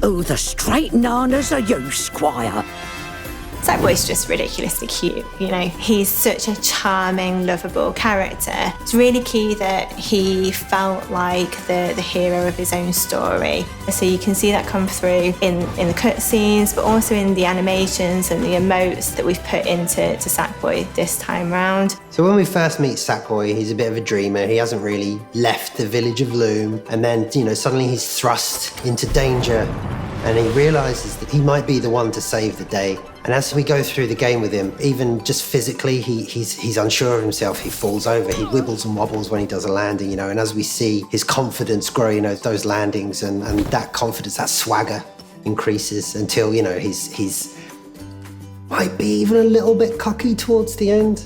Who the straight nanas are you, Squire? Sackboy's just ridiculously cute, you know. He's such a charming, lovable character. It's really key that he felt like the hero of his own story. So you can see that come through in the cutscenes, but also in the animations and the emotes that we've put into Sackboy this time round. So when we first meet Sackboy, he's a bit of a dreamer. He hasn't really left the village of Loom. And then, you know, suddenly he's thrust into danger and he realizes that he might be the one to save the day. And as we go through the game with him, even just physically, he's unsure of himself. He falls over, he wibbles and wobbles when he does a landing, you know. And as we see his confidence grow, you know, those landings and that confidence, that swagger increases until, you know, he's might be even a little bit cocky towards the end.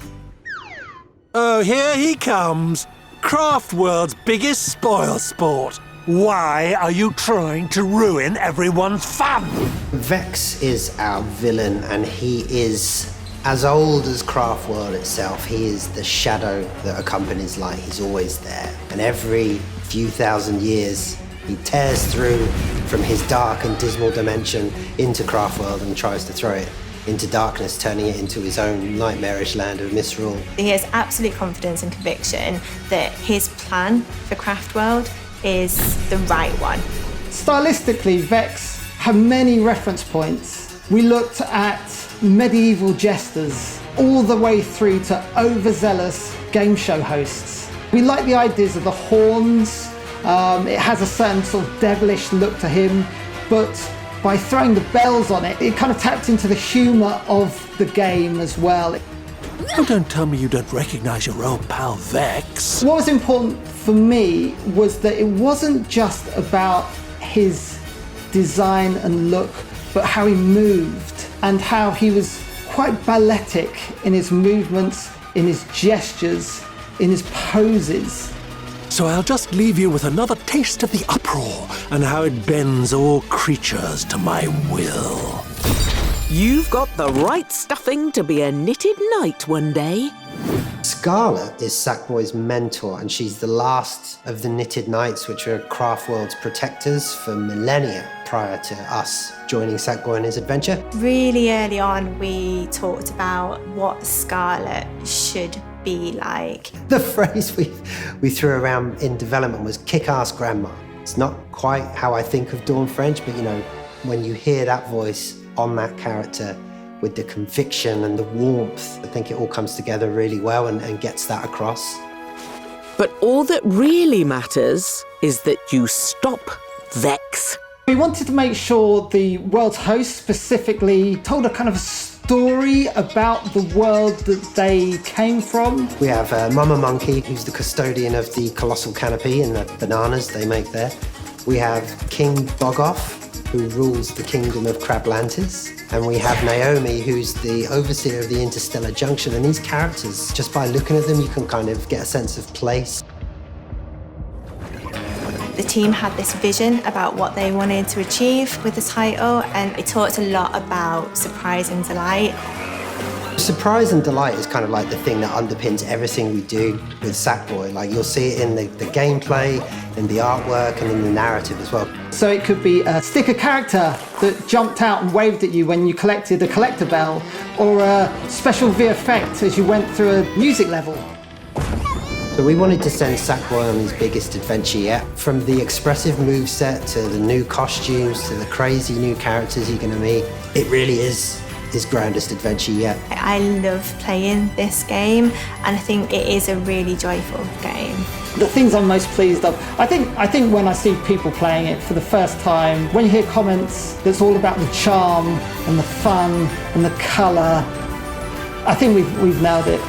Oh, here he comes. Craft World's biggest spoil sport. Why are you trying to ruin everyone's fun? Vex is our villain, and he is as old as Craft World itself. He is the shadow that accompanies light. He's always there. And every few thousand years, he tears through from his dark and dismal dimension into Craft World and tries to throw it into darkness, turning it into his own nightmarish land of misrule. He has absolute confidence and conviction that his plan for Craft World is the right one. Stylistically, Vex have many reference points. We looked at medieval jesters all the way through to overzealous game show hosts. We like the ideas of the horns. It has a certain sort of devilish look to him, but by throwing the bells on it, it kind of tapped into the humour of the game as well. Oh, don't tell me you don't recognize your old pal Vex. What was important for me was that it wasn't just about his design and look, but how he moved and how he was quite balletic in his movements, in his gestures, in his poses. So I'll just leave you with another taste of the uproar and how it bends all creatures to my will. You've got the right stuffing to be a knitted knight one day. Scarlet is Sackboy's mentor, and she's the last of the Knitted Knights, which are Craft World's protectors for millennia prior to us joining Sackboy in his adventure. Really early on, we talked about what Scarlet should be like. The phrase we threw around in development was kick-ass grandma. It's not quite how I think of Dawn French, but you know, when you hear that voice on that character with the conviction and the warmth, I think it all comes together really well and gets that across. But all that really matters is that you stop Vex. We wanted to make sure the world's host specifically told a kind of a story about the world that they came from. We have Mama Monkey, who's the custodian of the colossal canopy and the bananas they make there. We have King Bogoff, who rules the kingdom of Crablantis. And we have Naomi, who's the overseer of the Interstellar Junction. And these characters, just by looking at them, you can kind of get a sense of place. The team had this vision about what they wanted to achieve with the title, and it talked a lot about surprise and delight. Surprise and delight is kind of like the thing that underpins everything we do with Sackboy. Like, you'll see it in the gameplay, in the artwork, and in the narrative as well. So it could be a sticker character that jumped out and waved at you when you collected a collector bell, or a special V effect as you went through a music level. So we wanted to send Sackboy on his biggest adventure yet. From the expressive moveset to the new costumes to the crazy new characters you're going to meet, it really is his grandest adventure yet. I love playing this game, and I think it is a really joyful game. The things I'm most pleased of, I think when I see people playing it for the first time, when you hear comments that's all about the charm and the fun and the colour, I think we've nailed it.